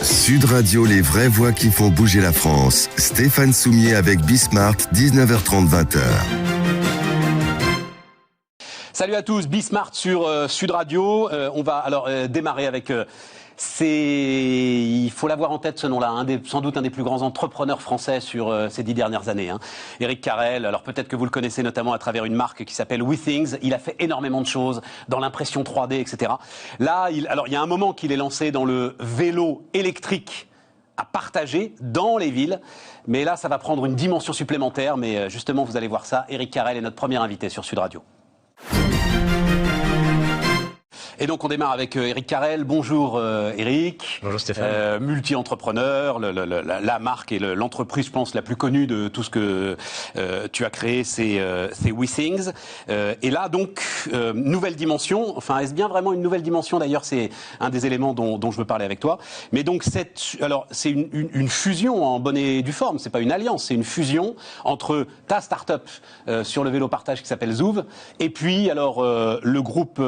Sud Radio, les vraies voix qui font bouger la France. Stéphane Soumier avec Bismart, 19h30, 20h. Salut à tous, Bismart sur Sud Radio. On va alors démarrer avec... il faut l'avoir en tête ce nom-là, sans doute un des plus grands entrepreneurs français sur ces 10 dernières années. Éric Carrel, alors peut-être que vous le connaissez notamment à travers une marque qui s'appelle WeThings. Il a fait énormément de choses dans l'impression 3D, etc. Là, il y a un moment qu'il est lancé dans le vélo électrique à partager dans les villes. Mais là, ça va prendre une dimension supplémentaire. Mais justement, vous allez voir ça. Éric Carrel est notre premier invité sur Sud Radio. Et donc on démarre avec Éric Carrel. Bonjour Éric. Bonjour Stéphane. Multi-entrepreneur, la marque et l'entreprise, je pense, la plus connue de tout ce que tu as créé, c'est WeThings. Et là donc, nouvelle dimension, enfin est-ce bien vraiment une nouvelle dimension? D'ailleurs c'est un des éléments dont je veux parler avec toi. Mais donc c'est une fusion en bonne et due forme, c'est pas une alliance, c'est une fusion entre ta start-up sur le vélo partage qui s'appelle Zouv, et puis alors le groupe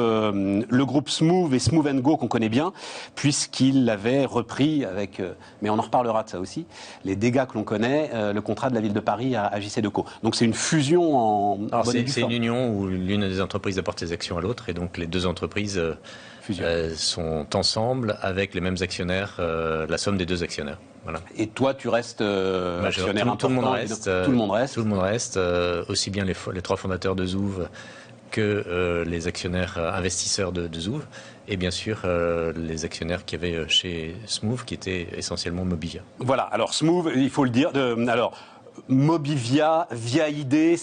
Smooov et Smooov & Go qu'on connaît bien, puisqu'il l'avait repris avec, mais on en reparlera de ça aussi, les dégâts que l'on connaît, le contrat de la ville de Paris à JC-Deco. Donc c'est une fusion en bonne et due forme. C'est une union où l'une des entreprises apporte ses actions à l'autre, et donc les deux entreprises sont ensemble avec les mêmes actionnaires, la somme des deux actionnaires. Voilà. Et toi, tu restes actionnaire important. Tout le monde reste, aussi bien les trois fondateurs de Zouv que les actionnaires investisseurs de Zouv, et bien sûr les actionnaires qu'il y avait chez Smooov, qui étaient essentiellement Mobivia. Voilà, alors Smooov, il faut le dire, Mobivia, VIA-ID,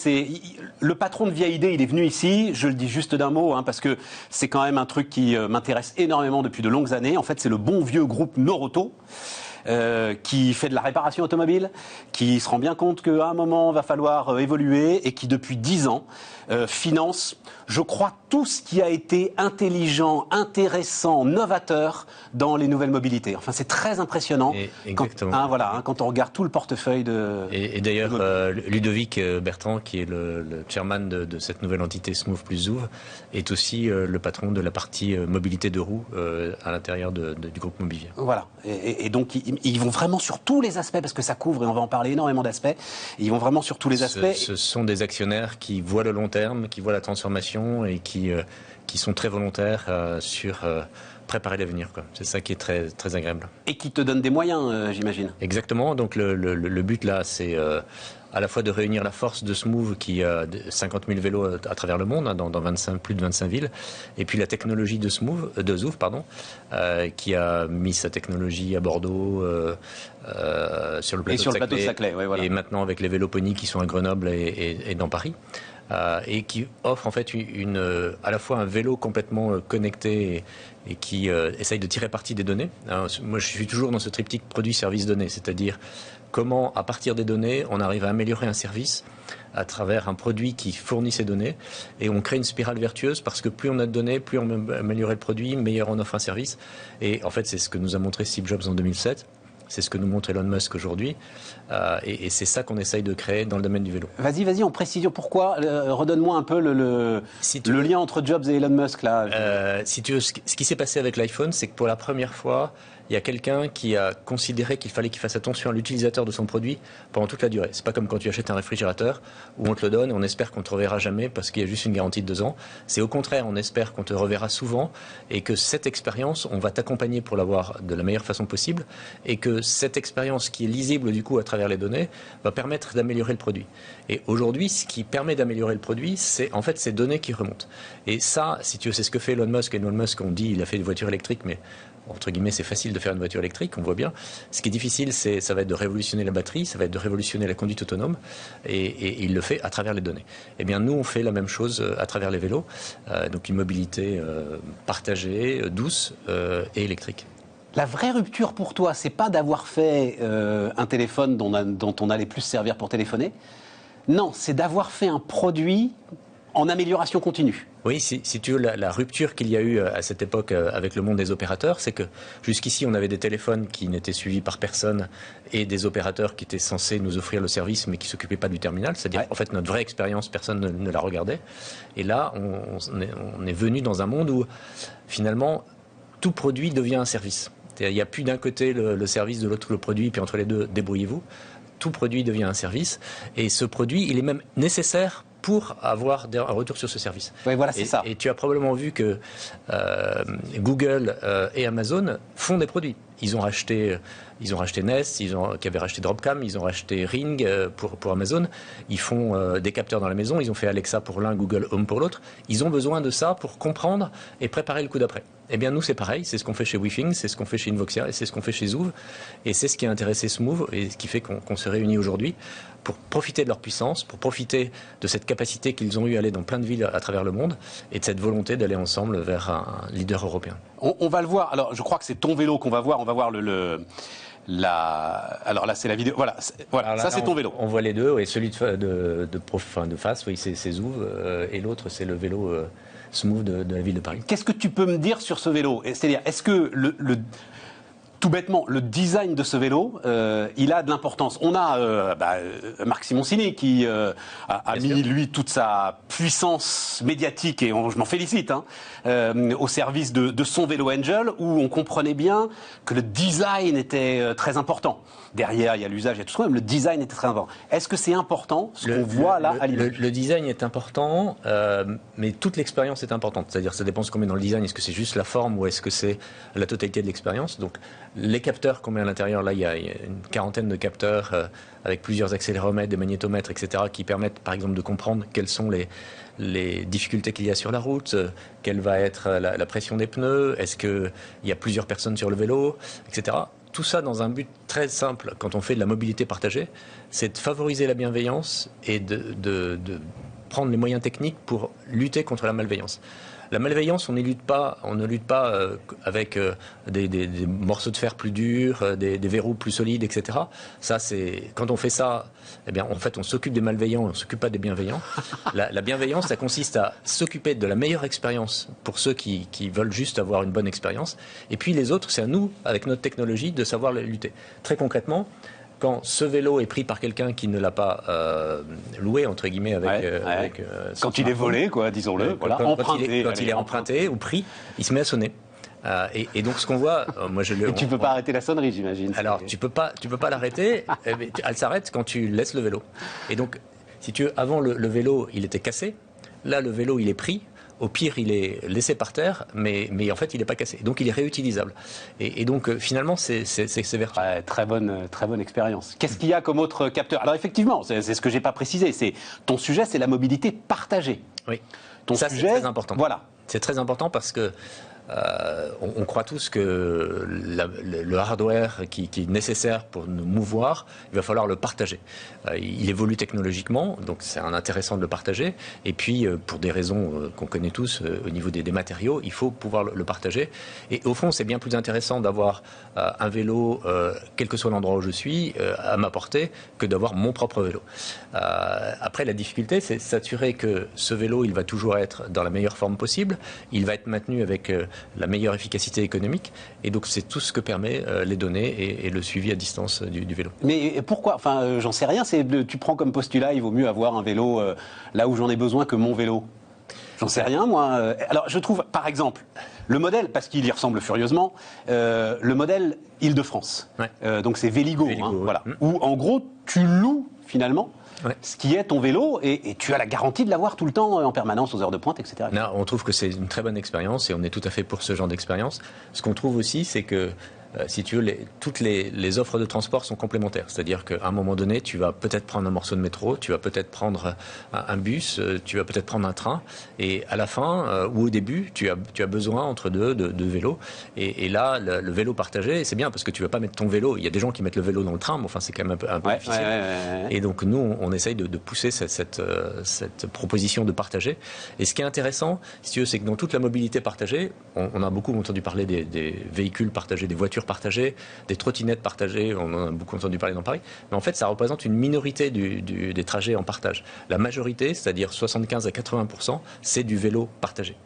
le patron de VIA-ID, il est venu ici, je le dis juste d'un mot, parce que c'est quand même un truc qui m'intéresse énormément depuis de longues années. En fait, c'est le bon vieux groupe Noroto, qui fait de la réparation automobile, qui se rend bien compte qu'à un moment, va falloir évoluer, et qui, depuis 10 ans, finance, je crois, tout ce qui a été intelligent, intéressant, novateur dans les nouvelles mobilités. Enfin, c'est très impressionnant quand on regarde tout le portefeuille de... Et d'ailleurs, Ludovic Bertrand, qui est le chairman de cette nouvelle entité Smooov plus Zouv, est aussi le patron de la partie mobilité de roues à l'intérieur du groupe Mobivia. Voilà, et donc ils vont vraiment sur tous les aspects, parce que ça couvre, et on va en parler, énormément d'aspects. Ils vont vraiment sur tous les aspects. Ce sont des actionnaires qui voient le long terme, qui voient la transformation, et qui sont très volontaires sur préparer l'avenir. C'est ça qui est très, très agréable. Et qui te donnent des moyens, j'imagine. Exactement. Donc le but là, c'est à la fois de réunir la force de Smooov, qui a 50 000 vélos à travers le monde, dans plus de 25 villes, et puis la technologie de Zouv, qui a mis sa technologie à Bordeaux, sur le plateau de Saclay, et maintenant avec les vélos Pony qui sont à Grenoble et dans Paris. Et qui offre en fait à la fois un vélo complètement connecté et qui essaye de tirer parti des données. Alors, moi, je suis toujours dans ce triptyque produit-service-données, c'est-à-dire comment, à partir des données, on arrive à améliorer un service à travers un produit qui fournit ces données, et on crée une spirale vertueuse, parce que plus on a de données, plus on peut améliorer le produit, meilleur on offre un service. Et en fait, c'est ce que nous a montré Steve Jobs en 2007. C'est ce que nous montre Elon Musk aujourd'hui, et c'est ça qu'on essaye de créer dans le domaine du vélo. Vas-y, en précision, pourquoi redonne-moi un peu le lien entre Jobs et Elon Musk là. Si tu veux, ce qui s'est passé avec l'iPhone, c'est que pour la première fois, il y a quelqu'un qui a considéré qu'il fallait qu'il fasse attention à l'utilisateur de son produit pendant toute la durée. C'est pas comme quand tu achètes un réfrigérateur où on te le donne et on espère qu'on te reverra jamais parce qu'il y a juste une garantie de 2 ans. C'est au contraire, on espère qu'on te reverra souvent, et que cette expérience, on va t'accompagner pour l'avoir de la meilleure façon possible, et que cette expérience qui est lisible du coup à travers les données va permettre d'améliorer le produit. Et aujourd'hui, ce qui permet d'améliorer le produit, c'est en fait ces données qui remontent. Et ça, si tu veux, c'est ce que fait Elon Musk. Elon Musk, on dit, il a fait une voiture électrique, mais entre guillemets, c'est facile de faire une voiture électrique, on voit bien. Ce qui est difficile, ça va être de révolutionner la batterie, ça va être de révolutionner la conduite autonome, et il le fait à travers les données. Eh bien, nous, on fait la même chose à travers les vélos, donc une mobilité partagée, douce et électrique. La vraie rupture pour toi, c'est pas d'avoir fait un téléphone dont on allait plus se servir pour téléphoner. Non, c'est d'avoir fait un produit en amélioration continue. Oui, si tu veux, la rupture qu'il y a eu à cette époque avec le monde des opérateurs, c'est que jusqu'ici, on avait des téléphones qui n'étaient suivis par personne, et des opérateurs qui étaient censés nous offrir le service, mais qui ne s'occupaient pas du terminal. C'est-à-dire, en fait, notre vraie expérience, personne ne la regardait. Et là, on est venu dans un monde où, finalement, tout produit devient un service. Il n'y a plus d'un côté le service, de l'autre le produit, puis entre les deux, débrouillez-vous. Tout produit devient un service, et ce produit, il est même nécessaire pour avoir un retour sur ce service. Oui, voilà, c'est ça. Et tu as probablement vu que Google et Amazon font des produits. Ils ont racheté Nest, qui avaient racheté Dropcam, ils ont racheté Ring pour Amazon. Ils font des capteurs dans la maison, ils ont fait Alexa pour l'un, Google Home pour l'autre. Ils ont besoin de ça pour comprendre et préparer le coup d'après. Eh bien, nous, c'est pareil, c'est ce qu'on fait chez WeThings, c'est ce qu'on fait chez Invoxia, et c'est ce qu'on fait chez Zoov. Et c'est ce qui a intéressé Smoove, et ce qui fait qu'on se réunit aujourd'hui pour profiter de leur puissance, pour profiter de cette capacité qu'ils ont eu à aller dans plein de villes à travers le monde, et de cette volonté d'aller ensemble vers un leader européen. On va le voir. Alors, je crois que c'est ton vélo qu'on va voir. On va voir alors là, c'est la vidéo. Voilà, là, ça c'est ton vélo. On voit les deux, et celui de face, oui, c'est Zoov, et l'autre c'est le vélo Smoove de la ville de Paris. Qu'est-ce que tu peux me dire sur ce vélo? C'est-à-dire, est-ce que tout bêtement, le design de ce vélo, il a de l'importance. On a Marc Simoncini qui a mis, lui, toute sa puissance médiatique, et je m'en félicite, au service de son vélo Angel, où on comprenait bien que le design était très important. Derrière, il y a l'usage, il y a tout ça, même le design était très important. Est-ce que c'est important, ce qu'on voit là à l'image? Le design est important, mais toute l'expérience est importante. C'est-à-dire, ça dépend ce qu'on met dans le design. Est-ce que c'est juste la forme ou est-ce que c'est la totalité de l'expérience? Donc, les capteurs qu'on met à l'intérieur, là, il y a une quarantaine de capteurs avec plusieurs accéléromètres, des magnétomètres, etc., qui permettent, par exemple, de comprendre quelles sont les difficultés qu'il y a sur la route, quelle va être la pression des pneus, est-ce qu'il y a plusieurs personnes sur le vélo, etc. Tout ça dans un but très simple, quand on fait de la mobilité partagée, c'est de favoriser la bienveillance et de prendre les moyens techniques pour lutter contre la malveillance. La malveillance, on ne lutte pas avec des morceaux de fer plus durs, des verrous plus solides, etc. Ça, quand on fait ça, eh bien, en fait, on s'occupe des malveillants, on ne s'occupe pas des bienveillants. La bienveillance, ça consiste à s'occuper de la meilleure expérience pour ceux qui veulent juste avoir une bonne expérience. Et puis les autres, c'est à nous, avec notre technologie, de savoir lutter. Très concrètement, quand ce vélo est pris par quelqu'un qui ne l'a pas loué, entre guillemets, avec quand il est volé, quoi, disons-le, voilà, emprunté. Quand il est emprunté ou pris, il se met à sonner. Et donc ce qu'on voit, Et tu peux pas arrêter la sonnerie, j'imagine. Alors tu peux pas l'arrêter. Mais elle s'arrête quand tu laisses le vélo. Et donc, si tu veux, avant le vélo, il était cassé. Là, le vélo, il est pris. Au pire, il est laissé par terre, mais en fait, il n'est pas cassé. Donc, il est réutilisable. Et donc, finalement, c'est vertueux. Ouais, très bonne expérience. Qu'est-ce qu'il y a comme autre capteur? Alors, effectivement, c'est ce que j'ai pas précisé. Ton sujet, c'est la mobilité partagée. Oui. Ça, c'est très important. Voilà. C'est très important parce que on croit tous que le hardware qui est nécessaire pour nous mouvoir, il va falloir le partager. Il évolue technologiquement, donc c'est intéressant de le partager. Et puis, pour des raisons qu'on connaît tous au niveau des matériaux, il faut pouvoir le partager. Et au fond, c'est bien plus intéressant d'avoir un vélo, quel que soit l'endroit où je suis, à ma portée, que d'avoir mon propre vélo. Après, la difficulté, c'est s'assurer que ce vélo, il va toujours être dans la meilleure forme possible. Il va être maintenu avec la meilleure efficacité économique. Et donc, c'est tout ce que permet les données et le suivi à distance du vélo. Mais pourquoi? Enfin, j'en sais rien. Tu prends comme postulat, il vaut mieux avoir un vélo là où j'en ai besoin que mon vélo. J'en sais rien, moi. Alors, je trouve, par exemple, le modèle, parce qu'il y ressemble furieusement, le modèle Île-de-France. Ouais. Donc, c'est Véligo, Véligo, ouais. voilà. Où, en gros, tu loues, finalement, ouais, ce qui est ton vélo, et tu as la garantie de l'avoir tout le temps, en permanence, aux heures de pointe, etc. Non, on trouve que c'est une très bonne expérience et on est tout à fait pour ce genre d'expérience. Ce qu'on trouve aussi, c'est que si tu veux, toutes les offres de transport sont complémentaires. C'est-à-dire qu'à un moment donné, tu vas peut-être prendre un morceau de métro, tu vas peut-être prendre un bus, tu vas peut-être prendre un train. Et à la fin, ou au début, tu as besoin entre deux de vélos. Et là, le vélo partagé, c'est bien parce que tu ne vas pas mettre ton vélo. Il y a des gens qui mettent le vélo dans le train, mais enfin, c'est quand même un peu difficile. Ouais. Et donc, nous, on essaye de pousser cette proposition de partager. Et ce qui est intéressant, si tu veux, c'est que dans toute la mobilité partagée, on a beaucoup entendu parler des véhicules partagés, des voitures partagées, des trottinettes partagées, on en a beaucoup entendu parler dans Paris, mais en fait ça représente une minorité des trajets en partage. La majorité, c'est-à-dire 75 à 80%, c'est du vélo partagé.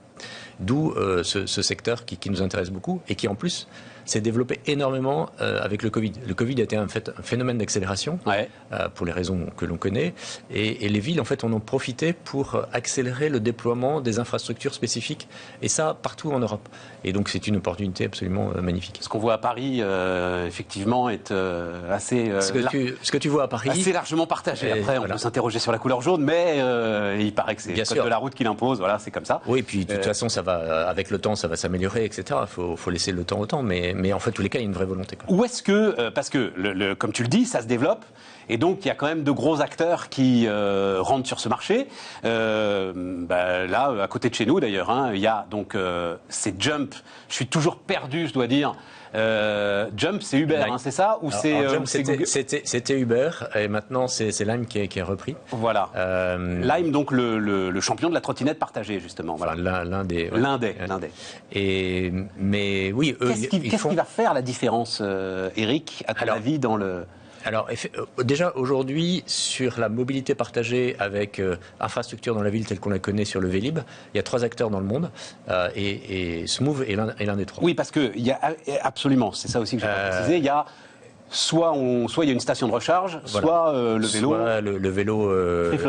D'où ce secteur qui nous intéresse beaucoup et qui en plus s'est développé énormément avec le Covid. Le Covid a été un phénomène d'accélération, pour les raisons que l'on connaît, et les villes en fait en ont profité pour accélérer le déploiement des infrastructures spécifiques, et ça partout en Europe. Et donc c'est une opportunité absolument magnifique. Ce qu'on voit à Paris, effectivement, est assez... ce que tu vois à Paris... assez largement partagé. Après, on peut s'interroger sur la couleur jaune, mais il paraît que c'est le code de la route qui l'impose. Voilà, c'est comme ça. Oui, et puis de toute façon, ça va, avec le temps, ça va s'améliorer, etc. Il faut laisser le temps au temps, mais en fait, tous les cas, il y a une vraie volonté. Où est-ce que, parce que, comme tu le dis, ça se développe, et donc il y a quand même de gros acteurs qui rentrent sur ce marché. Là, à côté de chez nous d'ailleurs, il y a donc c'est Jump. Je suis toujours perdu, je dois dire. Jump, c'est Uber, c'est ça ou Jump, c'était Uber, et maintenant c'est Lime qui a repris. Voilà. Lime, donc le champion de la trottinette partagée, justement. Voilà. Enfin, l'un des. Mais oui, qu'est-ce qui va faire la différence, Eric, à ton avis, dans le... Alors, déjà aujourd'hui, sur la mobilité partagée avec infrastructure dans la ville telle qu'on la connaît sur le Vélib, il y a 3 acteurs dans le monde, et Smoove est l'un des 3. Oui, parce que il y a absolument, c'est ça aussi que j'ai pas précisé, il y a soit il y a une station de recharge, soit le vélo. Soit le vélo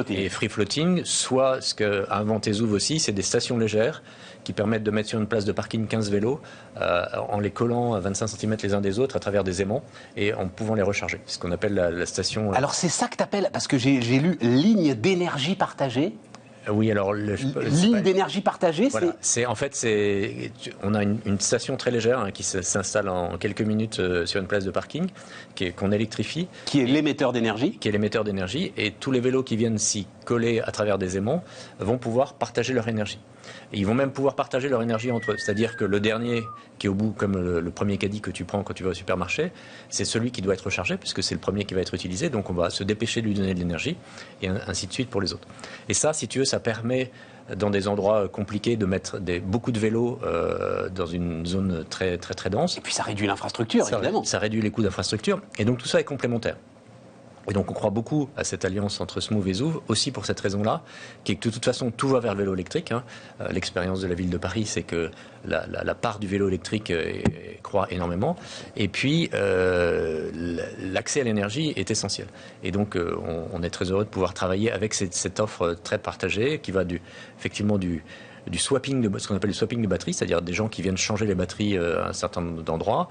est free floating, soit ce qu'a inventé Zouv aussi, c'est des stations légères qui permettent de mettre sur une place de parking 15 vélos en les collant à 25 cm les uns des autres à travers des aimants et en pouvant les recharger. C'est ce qu'on appelle la station... Alors c'est ça que tu appelles, parce que j'ai lu ligne d'énergie partagée. Oui, alors ligne d'énergie partagée, voilà. On a une station très légère qui s'installe en quelques minutes sur une place de parking, qu'on électrifie, qui est l'émetteur d'énergie, et tous les vélos qui viennent s'y coller à travers des aimants vont pouvoir partager leur énergie. Et ils vont même pouvoir partager leur énergie entre eux. C'est-à-dire que le dernier qui est au bout, comme le premier caddie que tu prends quand tu vas au supermarché, c'est celui qui doit être rechargé, puisque c'est le premier qui va être utilisé. Donc on va se dépêcher de lui donner de l'énergie, et ainsi de suite pour les autres. Et ça, si tu veux, ça permet, dans des endroits compliqués, de mettre beaucoup de vélos dans une zone très, très, très dense. Et puis ça réduit l'infrastructure, évidemment. Ça réduit les coûts d'infrastructure. Et donc tout ça est complémentaire. Et donc on croit beaucoup à cette alliance entre Smoove et Zouv, aussi pour cette raison-là, qui est que de toute façon tout va vers le vélo électrique. L'expérience de la ville de Paris, c'est que la part du vélo électrique croît énormément. Et puis l'accès à l'énergie est essentiel. Et donc on est très heureux de pouvoir travailler avec cette offre très partagée qui va effectivement du swapping, ce qu'on appelle le swapping de batteries, c'est-à-dire des gens qui viennent changer les batteries à un certain nombre d'endroits.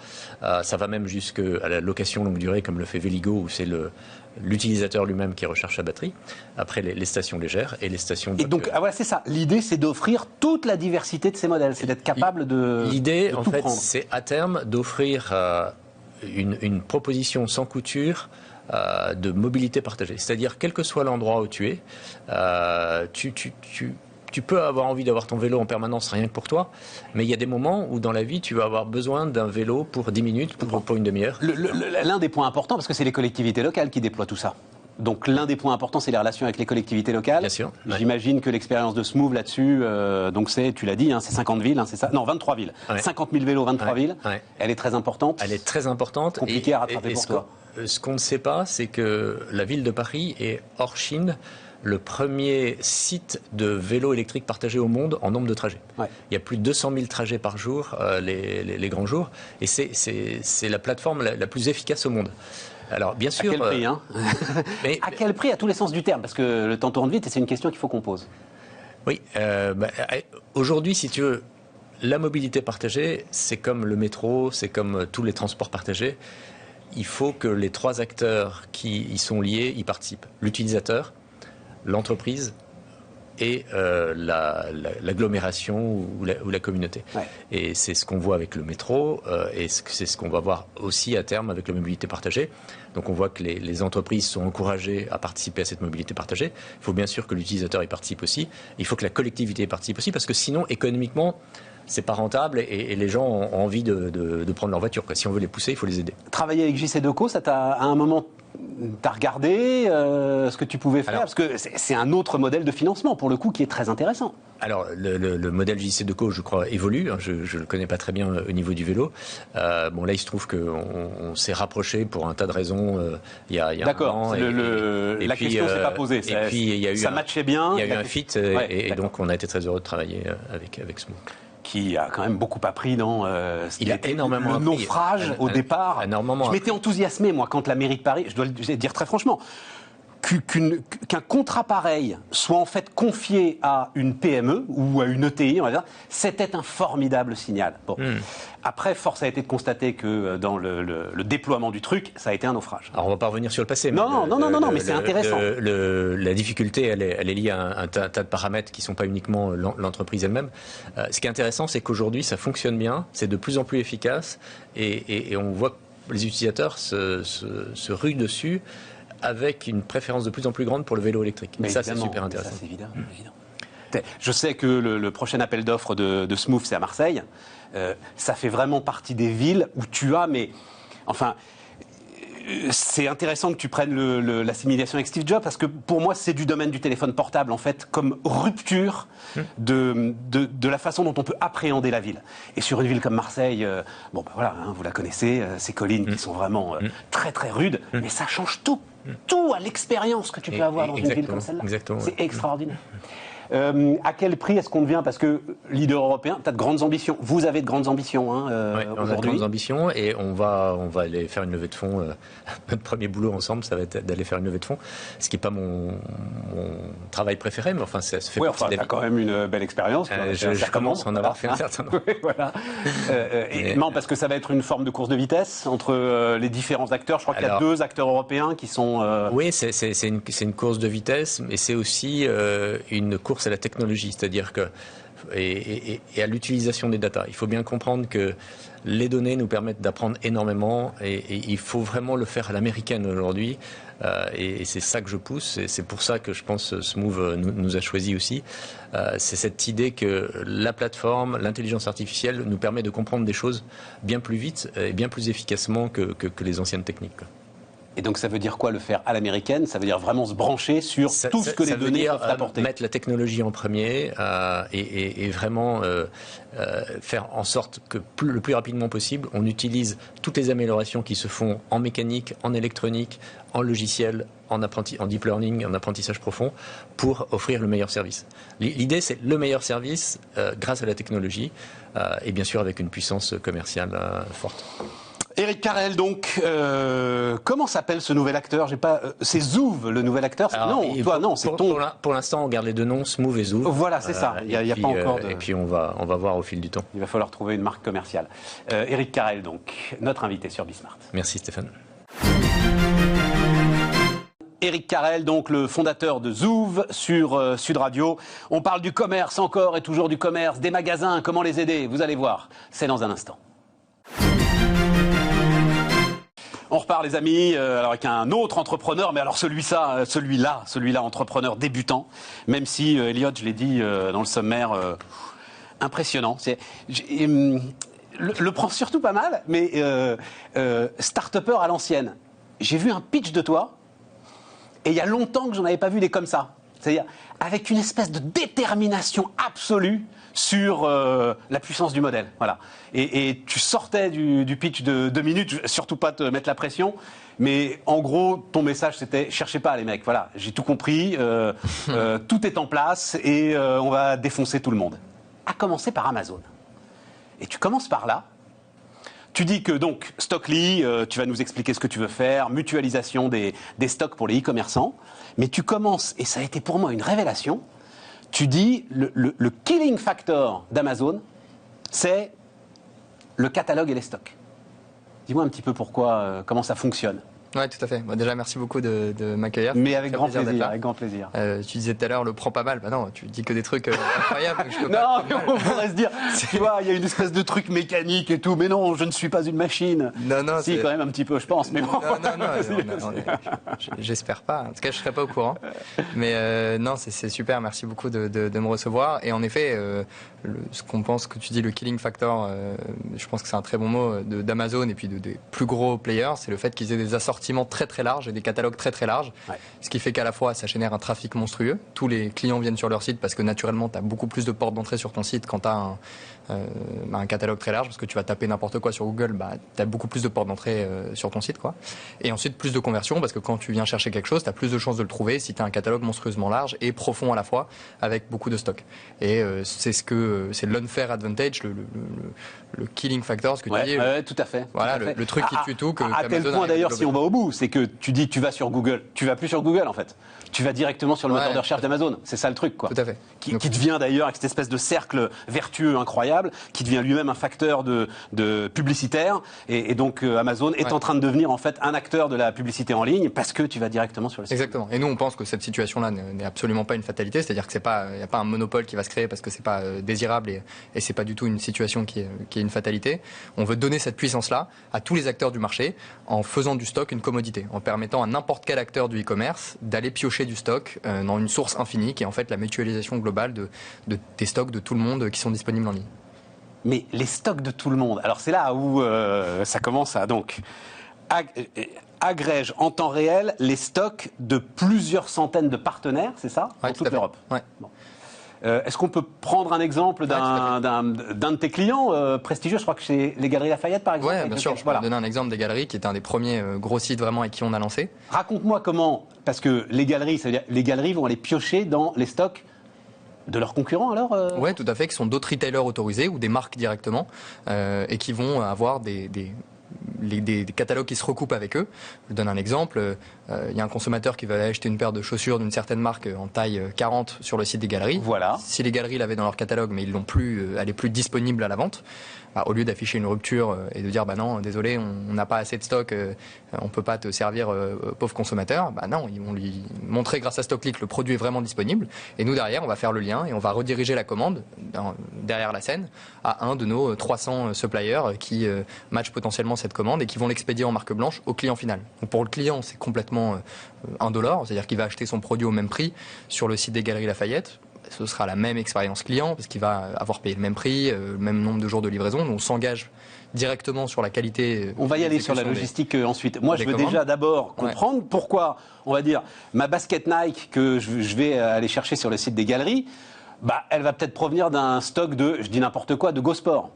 Ça va même jusqu'à la location longue durée, comme le fait Véligo, où c'est l'utilisateur lui-même qui recharge sa batterie. Après, les stations légères et les stations... Et donc, voilà, c'est ça. L'idée, c'est d'offrir toute la diversité de ces modèles. C'est d'être capable de L'idée, en fait, prendre. c'est à terme d'offrir une proposition sans couture de mobilité partagée. C'est-à-dire, quel que soit l'endroit où tu es, tu peux avoir envie d'avoir ton vélo en permanence rien que pour toi, mais il y a des moments où dans la vie, tu vas avoir besoin d'un vélo pour 10 minutes, pour une demi-heure. L'un des points importants, parce que c'est les collectivités locales qui déploient tout ça. Donc l'un des points importants, c'est les relations avec les collectivités locales. Bien sûr. J'imagine que l'expérience de Smoove là-dessus, donc tu l'as dit, c'est 50 villes, c'est ça ? Non, 23 villes. Ouais. 50 000 vélos, 23 villes. Ouais. Elle est très importante. Elle est très importante. Compliquée à rattraper pour toi. Ce qu'on ne sait pas, c'est que la ville de Paris est, hors Chine, le premier site de vélo électrique partagé au monde en nombre de trajets. Ouais. Il y a plus de 200 000 trajets par jour, les grands jours, et c'est la plateforme la plus efficace au monde. Alors, bien sûr... À quel prix mais à quel prix, à tous les sens du terme ? Parce que le temps tourne vite et c'est une question qu'il faut qu'on pose. Oui. Aujourd'hui, si tu veux, la mobilité partagée, c'est comme le métro, c'est comme tous les transports partagés. Il faut que les 3 acteurs qui y sont liés y participent. L'utilisateur, l'entreprise et l'agglomération ou la communauté. Ouais. Et c'est ce qu'on voit avec le métro et c'est ce qu'on va voir aussi à terme avec la mobilité partagée. Donc on voit que les entreprises sont encouragées à participer à cette mobilité partagée. Il faut bien sûr que l'utilisateur y participe aussi. Il faut que la collectivité y participe aussi parce que sinon, économiquement, c'est pas rentable et les gens ont envie de prendre leur voiture. Si on veut les pousser, il faut les aider. Travailler avec JC Deco, ça à un moment... T'as regardé ce que tu pouvais faire ? Parce que c'est un autre modèle de financement, pour le coup, qui est très intéressant. Alors, le modèle JC Deco, je crois, évolue. Je ne le connais pas très bien au niveau du vélo. Là, il se trouve qu'on s'est rapproché pour un tas de raisons il y a D'accord. un an. La question ne s'est pas posée. Et puis, il y a eu ça matchait bien. Il y a eu un fit et donc on a été très heureux de travailler avec Smoove. qui a quand même beaucoup appris dans il a énormément le naufrage au départ. Énormément. Je m'étais enthousiasmé, moi, quand la mairie de Paris, je dois le dire très franchement, qu'un contrat pareil soit en fait confié à une PME ou à une ETI, on va dire, c'était un formidable signal. Bon. Après, force a été de constater que dans le déploiement du truc, ça a été un naufrage. Alors on va pas revenir sur le passé. Non, mais c'est intéressant. La difficulté, elle est liée à un tas de paramètres qui sont pas uniquement l'entreprise elle-même. Ce qui est intéressant, c'est qu'aujourd'hui, ça fonctionne bien, c'est de plus en plus efficace, et on voit que les utilisateurs se ruent dessus, avec une préférence de plus en plus grande pour le vélo électrique. Mais ça, c'est super intéressant. Ça, c'est évident. Je sais que le prochain appel d'offres de Smoof, c'est à Marseille. Ça fait vraiment partie des villes où tu as, c'est intéressant que tu prennes la simulation avec Steve Jobs, parce que pour moi, c'est du domaine du téléphone portable, en fait, comme rupture de la façon dont on peut appréhender la ville. Et sur une ville comme Marseille, vous la connaissez, ces collines qui sont vraiment très très rudes, mais ça change tout. Tout à l'expérience que tu peux avoir dans une ville comme celle-là. C'est extraordinaire. À quel prix est-ce qu'on devient, parce que leader européen, tu as de grandes ambitions. Vous avez de grandes ambitions aujourd'hui. On a de grandes ambitions et on va aller faire une levée de fonds. Notre premier boulot ensemble, ça va être d'aller faire une levée de fonds. Ce qui n'est pas mon travail préféré, mais enfin, ça se fait partie de la vie. Tu as quand même une belle expérience. Je commence à en avoir fait un certain nombre. Voilà. Non, parce que ça va être une forme de course de vitesse entre les différents acteurs. Je crois qu'il y a 2 acteurs européens qui sont... Oui, c'est une course de vitesse, mais c'est aussi une course à la technologie, c'est-à-dire que et à l'utilisation des datas. Il faut bien comprendre que les données nous permettent d'apprendre énormément et il faut vraiment le faire à l'américaine aujourd'hui et c'est ça que je pousse et c'est pour ça que je pense que Smoof nous a choisi aussi. C'est cette idée que la plateforme, l'intelligence artificielle nous permet de comprendre des choses bien plus vite et bien plus efficacement que les anciennes techniques. Et donc ça veut dire quoi, le faire à l'américaine? Ça veut dire vraiment se brancher sur tout ce que les données peuvent apporter. Mettre la technologie en premier et vraiment faire en sorte que le plus rapidement possible, on utilise toutes les améliorations qui se font en mécanique, en électronique, en logiciel, en deep learning, en apprentissage profond, pour offrir le meilleur service. L'idée, c'est le meilleur service grâce à la technologie et bien sûr avec une puissance commerciale forte. Éric Carrel, donc, comment s'appelle ce nouvel acteur? C'est Zouv, le nouvel acteur? Non, c'est ton. Pour l'instant, on garde les 2 noms, Smoof et Zouv. Voilà, c'est ça. Il n'y a pas encore de... Et puis, on va voir au fil du temps. Il va falloir trouver une marque commerciale. Éric Carrel, donc, notre invité sur Bismart. Merci, Stéphane. Éric Carrel, donc le fondateur de Zouv sur Sud Radio. On parle du commerce encore et toujours du commerce, des magasins, comment les aider. Vous allez voir, c'est dans un instant. On repart, les amis, alors avec un autre entrepreneur, mais alors celui-là, entrepreneur débutant, même si, Elliot, je l'ai dit dans le sommaire, impressionnant. Le prend surtout pas mal, mais start-upper à l'ancienne. J'ai vu un pitch de toi, et il y a longtemps que j'en avais pas vu des comme ça. C'est-à-dire avec une espèce de détermination absolue sur la puissance du modèle. Voilà. Et tu sortais du pitch de 2 minutes, je ne vais surtout pas te mettre la pression, mais en gros, ton message c'était « cherchez pas les mecs, voilà, j'ai tout compris, tout est en place et on va défoncer tout le monde ». À commencer par Amazon. Et tu commences par là. Tu dis que donc, Stockly, tu vas nous expliquer ce que tu veux faire, mutualisation des stocks pour les e-commerçants, mais tu commences, et ça a été pour moi une révélation, tu dis le killing factor d'Amazon, c'est le catalogue et les stocks. Dis-moi un petit peu pourquoi, comment ça fonctionne. Oui, tout à fait. Bon, déjà, merci beaucoup de m'accueillir. Mais avec grand plaisir. Tu disais tout à l'heure, le prend pas mal. Bah non, tu dis que des trucs incroyables. Non, mais on pourrait se dire, tu vois, il y a une espèce de truc mécanique et tout. Mais non, je ne suis pas une machine. Non, si, quand même un petit peu, je pense. Mais bon. Non, j'espère pas. En tout cas, je serais pas au courant. Mais non, c'est super. Merci beaucoup de me recevoir. Et en effet, ce qu'on pense que tu dis, le killing factor, je pense que c'est un très bon mot d'Amazon et puis des plus gros players, c'est le fait qu'ils aient des assortiments très très larges et des catalogues très très larges, ce qui fait qu'à la fois ça génère un trafic monstrueux, tous les clients viennent sur leur site parce que naturellement tu as beaucoup plus de portes d'entrée sur ton site quand tu as un catalogue très large, parce que tu vas taper n'importe quoi sur Google, tu as beaucoup plus de portes d'entrée sur ton site, quoi. Et ensuite, plus de conversion, parce que quand tu viens chercher quelque chose, tu as plus de chances de le trouver si tu as un catalogue monstrueusement large et profond à la fois, avec beaucoup de stock. Et c'est l'unfair advantage, le killing factor, ce que tu dis. Ouais, tout à fait. Voilà, tout à fait. le truc qui tue tout. À tel point d'ailleurs, si on va au bout, c'est que tu dis tu vas sur Google, tu vas plus sur Google en fait. Tu vas directement sur le moteur de recherche d'Amazon. C'est ça le truc, quoi. Tout à fait. Qui devient d'ailleurs, avec cette espèce de cercle vertueux incroyable, qui devient lui-même un facteur de publicitaire. Et donc Amazon est en train de devenir en fait un acteur de la publicité en ligne parce que tu vas directement sur le site. Exactement. Et nous, on pense que cette situation-là n'est absolument pas une fatalité. C'est-à-dire que il n'y a pas un monopole qui va se créer parce que c'est pas désirable et c'est pas du tout une situation qui est une fatalité. On veut donner cette puissance-là à tous les acteurs du marché en faisant du stock une commodité, en permettant à n'importe quel acteur du e-commerce d'aller piocher du stock dans une source infinie qui est en fait la mutualisation globale des stocks de tout le monde qui sont disponibles en ligne. Mais les stocks de tout le monde, alors c'est là où ça commence à donc agrège en temps réel les stocks de plusieurs centaines de partenaires, c'est ça, dans toute l'Europe. Ouais. Bon. Est-ce qu'on peut prendre un exemple d'un de tes clients prestigieux? Je crois que c'est les Galeries Lafayette, par exemple. Oui, bien sûr. Je peux donner un exemple des Galeries, qui est un des premiers gros sites vraiment avec qui on a lancé. Raconte-moi comment, parce que les Galeries, c'est-à-dire les Galeries vont aller piocher dans les stocks de leurs concurrents alors Oui, tout à fait, qui sont d'autres retailers autorisés ou des marques directement et qui vont avoir des catalogues qui se recoupent avec eux. Je vous donne un exemple. Il y a un consommateur qui veut aller acheter une paire de chaussures d'une certaine marque en taille 40 sur le site des Galeries. Voilà. Si les Galeries l'avaient dans leur catalogue, mais ils l'ont plus, elle est plus disponible à la vente, au lieu d'afficher une rupture et de dire non, désolé, on n'a pas assez de stock, on peut pas te servir, pauvre consommateur, non, ils vont lui montrer grâce à StockClick le produit est vraiment disponible. Et nous derrière, on va faire le lien et on va rediriger la commande derrière la scène à un de nos 300 suppliers qui matchent potentiellement cette commande et qui vont l'expédier en marque blanche au client final. Donc pour le client, c'est complètement indolore, c'est-à-dire qu'il va acheter son produit au même prix sur le site des Galeries Lafayette. Ce sera la même expérience client parce qu'il va avoir payé le même prix, le même nombre de jours de livraison. Donc on s'engage directement sur la qualité. On va y aller sur la logistique ensuite. Moi, je veux déjà d'abord comprendre pourquoi, on va dire, ma basket Nike que je vais aller chercher sur le site des Galeries, elle va peut-être provenir d'un stock de, je dis n'importe quoi, de GoSport.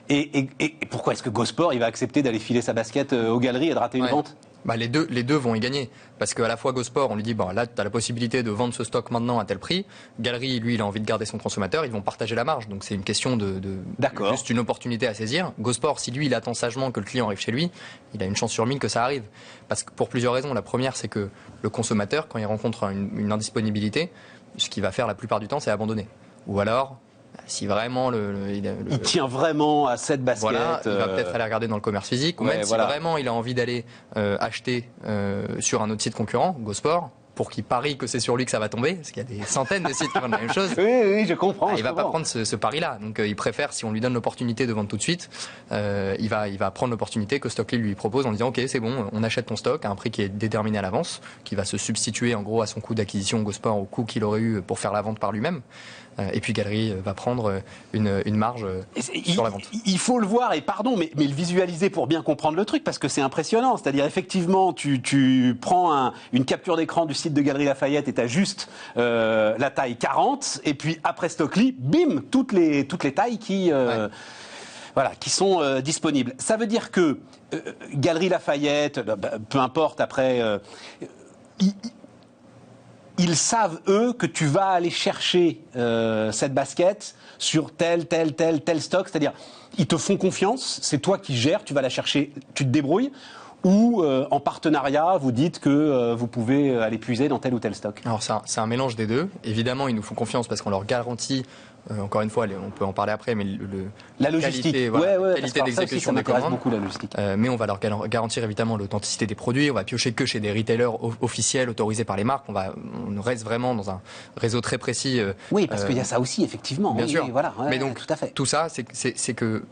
Et pourquoi est-ce que GoSport il va accepter d'aller filer sa basket aux Galeries et de rater une vente? Les deux vont y gagner. Parce qu'à la fois GoSport, on lui dit, là, tu as la possibilité de vendre ce stock maintenant à tel prix. Galerie, lui, il a envie de garder son consommateur. Ils vont partager la marge. Donc, c'est une question de juste une opportunité à saisir. GoSport, si lui, il attend sagement que le client arrive chez lui, il a une chance sur 1000 que ça arrive. Parce que pour plusieurs raisons. La première, c'est que le consommateur, quand il rencontre une indisponibilité, ce qu'il va faire la plupart du temps, c'est abandonner. Ou alors, si vraiment il tient vraiment à cette basket, voilà, il va peut-être aller regarder dans le commerce physique, ou même si vraiment il a envie d'aller acheter sur un autre site concurrent, GoSport, pour qu'il parie que c'est sur lui que ça va tomber, parce qu'il y a des centaines de sites qui vendent la même chose. Oui, je comprends. Il va pas prendre ce pari-là. Donc il préfère, si on lui donne l'opportunité de vendre tout de suite, il va prendre l'opportunité que StockClick lui propose en disant ok, c'est bon, on achète ton stock à un prix qui est déterminé à l'avance, qui va se substituer en gros à son coût d'acquisition GoSport, au coût qu'il aurait eu pour faire la vente par lui-même. Et puis Galerie va prendre une marge sur la vente. Il faut le voir, et pardon, mais le visualiser pour bien comprendre le truc, parce que c'est impressionnant. C'est-à-dire, effectivement, tu prends une capture d'écran du site de Galeries Lafayette et tu as juste la taille 40, et puis après StockClick, bim, toutes les tailles qui sont disponibles. Ça veut dire que Galeries Lafayette, peu importe après... ils savent, eux, que tu vas aller chercher cette basket sur tel stock. C'est-à-dire, ils te font confiance, c'est toi qui gères, tu vas la chercher, tu te débrouilles. Ou en partenariat, vous dites que vous pouvez aller puiser dans tel ou tel stock? Alors c'est un mélange des deux. Évidemment, ils nous font confiance parce qu'on leur garantit, encore une fois, on peut en parler après, mais la logistique, qualité d'exécution des commandes. Beaucoup la logistique. Mais on va leur garantir évidemment l'authenticité des produits. On va piocher que chez des retailers officiels autorisés par les marques. On reste vraiment dans un réseau très précis. Oui, parce qu'il y a ça aussi, effectivement. Bien sûr. Oui, voilà. Mais donc tout à fait. Tout ça, c'est que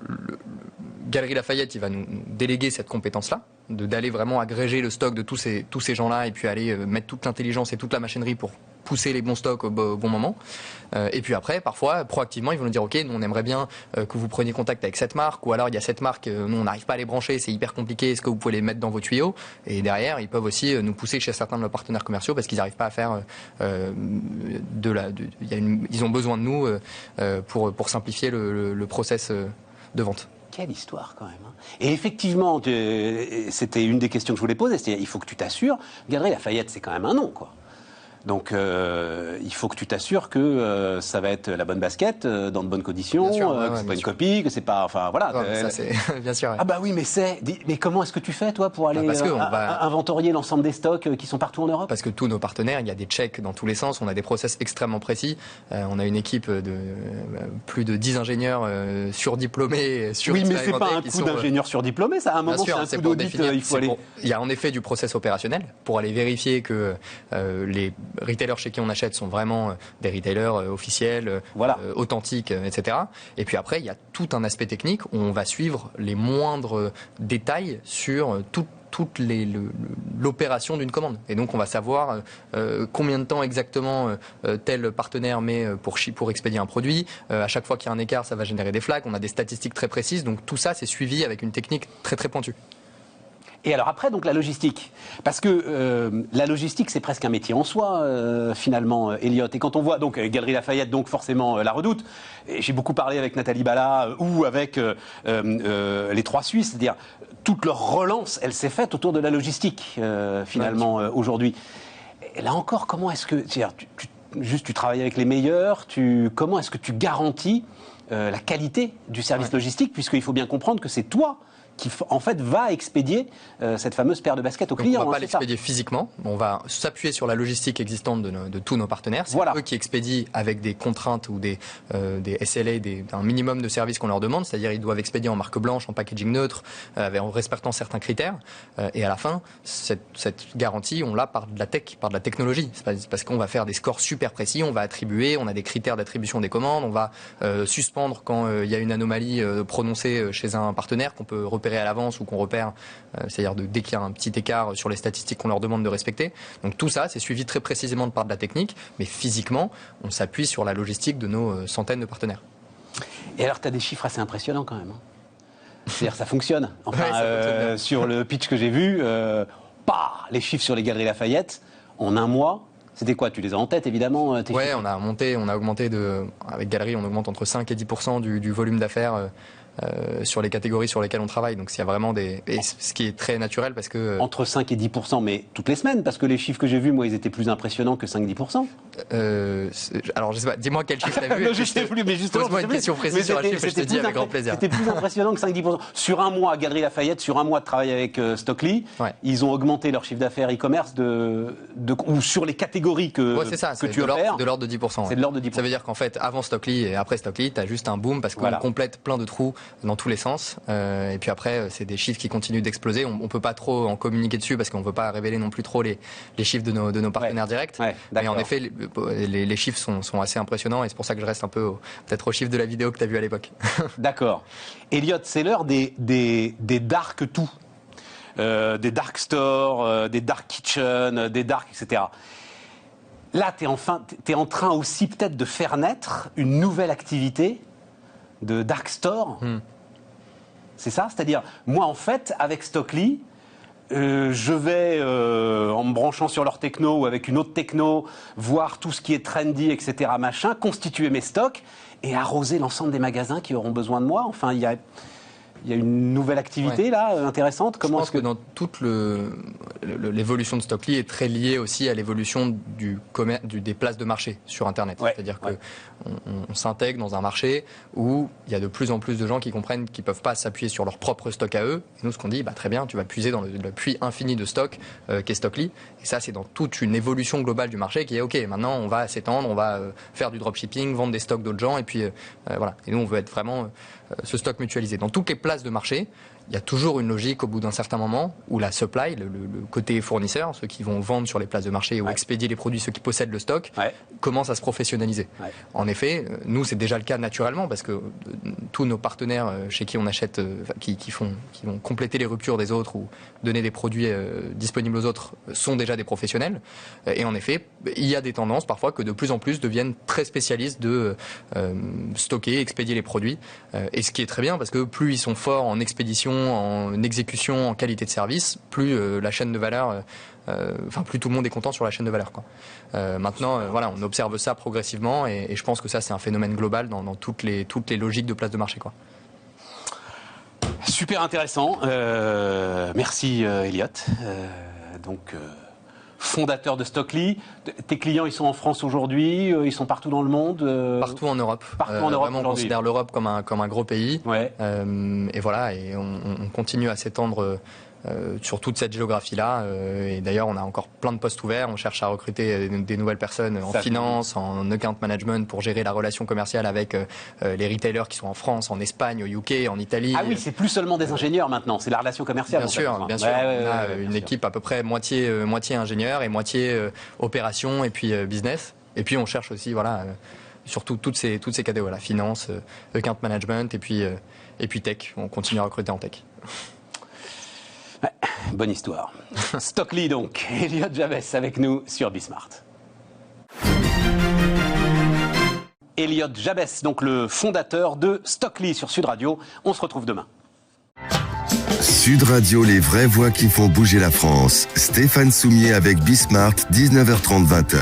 Galeries Lafayette, il va nous déléguer cette compétence-là, d'aller vraiment agréger le stock de tous ces gens-là et puis aller mettre toute l'intelligence et toute la machinerie pour pousser les bons stocks au bon moment. Et puis après, parfois, proactivement, ils vont nous dire ok, nous on aimerait bien que vous preniez contact avec cette marque, ou alors il y a cette marque, nous on n'arrive pas à les brancher, c'est hyper compliqué, est-ce que vous pouvez les mettre dans vos tuyaux? Et derrière, ils peuvent aussi nous pousser chez certains de nos partenaires commerciaux parce qu'ils n'arrivent pas à faire ils ont besoin de nous pour simplifier le process de vente. Quelle histoire quand même. Et effectivement, c'était une des questions que je voulais poser, c'est il faut que tu t'assures, Galeries Lafayette c'est quand même un nom quoi. Donc il faut que tu t'assures que ça va être la bonne basket, dans de bonnes conditions, que c'est pas une copie, que c'est pas... Enfin voilà. Ouais, ça c'est bien sûr. Ouais. Ah bah oui, mais comment est-ce que tu fais toi pour aller inventorier l'ensemble des stocks qui sont partout en Europe? Parce que tous nos partenaires, il y a des checks dans tous les sens, on a des process extrêmement précis, on a une équipe de plus de 10 ingénieurs surdiplômés, Oui, mais c'est pas un coup d'ingénieur surdiplômé, ça à un moment c'est un coup d'audit, il faut aller... Il y a en effet du process opérationnel pour aller vérifier que les retailers chez qui on achète sont vraiment des retailers officiels, authentiques, etc. Et puis après, il y a tout un aspect technique où on va suivre les moindres détails sur toute l'opération d'une commande. Et donc on va savoir combien de temps exactement tel partenaire met pour expédier un produit. À chaque fois qu'il y a un écart, ça va générer des flags. On a des statistiques très précises. Donc tout ça, c'est suivi avec une technique très très pointue. Et alors après, donc la logistique. Parce que la logistique, c'est presque un métier en soi, finalement, Elliot. Et quand on voit, donc, Galeries Lafayette, donc forcément la Redoute, et j'ai beaucoup parlé avec Nathalie Bala ou avec les Trois Suisses, c'est-à-dire toute leur relance, elle s'est faite autour de la logistique, finalement, aujourd'hui. Et là encore, comment est-ce que... tu travailles avec les meilleurs, comment est-ce que tu garantis la qualité du service logistique, puisqu'il faut bien comprendre que c'est toi qui en fait va expédier cette fameuse paire de baskets au client. On ne va pas l'expédier physiquement, on va s'appuyer sur la logistique existante de tous nos partenaires. C'est eux qui expédient avec des contraintes ou des SLA, un minimum de services qu'on leur demande, c'est-à-dire ils doivent expédier en marque blanche, en packaging neutre, en respectant certains critères. Et à la fin, cette garantie, on l'a par de la tech, par de la technologie. C'est parce qu'on va faire des scores super précis, on va attribuer, on a des critères d'attribution des commandes, on va suspendre quand il y a une anomalie prononcée chez un partenaire qu'on peut repérer à l'avance ou qu'on repère, c'est-à-dire dès qu'il y a un petit écart sur les statistiques qu'on leur demande de respecter. Donc tout ça, c'est suivi très précisément par de la technique, mais physiquement, on s'appuie sur la logistique de nos centaines de partenaires. Et alors, tu as des chiffres assez impressionnants quand même. C'est-à-dire, ça fonctionne. Enfin, ça fonctionne sur le pitch que j'ai vu, les chiffres sur les Galeries Lafayette, en un mois, c'était quoi? Tu les as en tête, évidemment? Oui, on a augmenté avec Galeries, on augmente entre 5 et 10% du volume d'affaires sur les catégories sur lesquelles on travaille. Donc, il y a vraiment ce qui est très naturel parce que... Entre 5 et 10%, mais toutes les semaines, parce que les chiffres que j'ai vus, moi, ils étaient plus impressionnants que 5-10%. Alors, je sais pas, dis-moi quel chiffre tu as vu. Je sais plus, mais justement... Pose-moi une question précise sur un chiffre et je te dis avec grand plaisir. C'était plus impressionnant que 5-10%. Sur un mois, Galeries Lafayette, sur un mois de travail avec Stockly, ils ont augmenté leur chiffre d'affaires e-commerce ou sur les catégories que tu opères. De l'ordre de 10%. C'est de l'ordre de 10%. Ça veut dire qu'en fait, avant Stockly et après Stockly, tu as juste un boom parce qu'on complète plein de trous dans tous les sens. Et puis après, c'est des chiffres qui continuent d'exploser. On peut pas trop en communiquer dessus parce qu'on veut pas révéler non plus trop les chiffres de nos partenaires directs. Mais en effet, les chiffres sont assez impressionnants et c'est pour ça que je reste un peu peut-être au chiffre de la vidéo que tu as vu à l'époque. D'accord. Elliot, c'est l'heure des dark tout. Des dark stores, des dark kitchen, des dark, etc. Là, tu es en train aussi peut-être de faire naître une nouvelle activité de dark store. C'est ça? C'est-à-dire, moi, en fait, avec Stockly, je vais, en me branchant sur leur techno ou avec une autre techno, voir tout ce qui est trendy, etc., machin, constituer mes stocks et arroser l'ensemble des magasins qui auront besoin de moi. Enfin, il y a une nouvelle activité là, intéressante. Je pense que dans toute l'évolution de Stockly est très liée aussi à l'évolution des places de marché sur Internet. C'est-à-dire que on s'intègre dans un marché où il y a de plus en plus de gens qui comprennent qu'ils ne peuvent pas s'appuyer sur leur propre stock à eux. Et nous, ce qu'on dit, très bien, tu vas puiser dans le puits infini de stock qu'est Stockly. Et ça, c'est dans toute une évolution globale du marché qui est OK, maintenant on va s'étendre, on va faire du dropshipping, vendre des stocks d'autres gens. Et puis voilà. Et nous, on veut être vraiment ce stock mutualisé. Dans toutes les places de marché, il y a toujours une logique au bout d'un certain moment où la supply, le côté fournisseur, ceux qui vont vendre sur les places de marché ou expédier les produits, ceux qui possèdent le stock, commence à se professionnaliser. En effet, nous c'est déjà le cas naturellement parce que tous nos partenaires chez qui on achète, qui vont compléter les ruptures des autres ou donner des produits disponibles aux autres sont déjà des professionnels. Et en effet, il y a des tendances parfois que de plus en plus deviennent très spécialistes de stocker, expédier les produits. Et ce qui est très bien parce que plus ils sont forts en expédition, en exécution, en qualité de service, plus la chaîne de valeur, plus tout le monde est content sur la chaîne de valeur, quoi. Maintenant, on observe ça progressivement et je pense que ça c'est un phénomène global dans toutes les logiques de place de marché, quoi. Super intéressant. Merci Elliot. Fondateur de Stockly. Tes clients, ils sont en France aujourd'hui, ils sont partout dans le monde. Partout en Europe. Partout en Europe. Vraiment, on considère l'Europe comme un gros pays. Ouais. Et voilà, et on continue à s'étendre sur toute cette géographie-là. Et d'ailleurs, on a encore plein de postes ouverts. On cherche à recruter des nouvelles personnes en finance, en account management pour gérer la relation commerciale avec les retailers qui sont en France, en Espagne, au UK, en Italie. Ah oui, c'est plus seulement des ingénieurs maintenant, c'est la relation commerciale. Bien sûr. On a une équipe à peu près moitié ingénieur et moitié opération et puis business. Et puis on cherche aussi, surtout toutes ces catégories, finance, account management et puis tech. On continue à recruter en tech. Ouais, bonne histoire. Stockly donc, Elliot Jabès avec nous sur Bismart. Elliot Jabès, donc le fondateur de Stockly sur Sud Radio. On se retrouve demain. Sud Radio, les vraies voix qui font bouger la France. Stéphane Soumier avec Bismart, 19h30, 20h.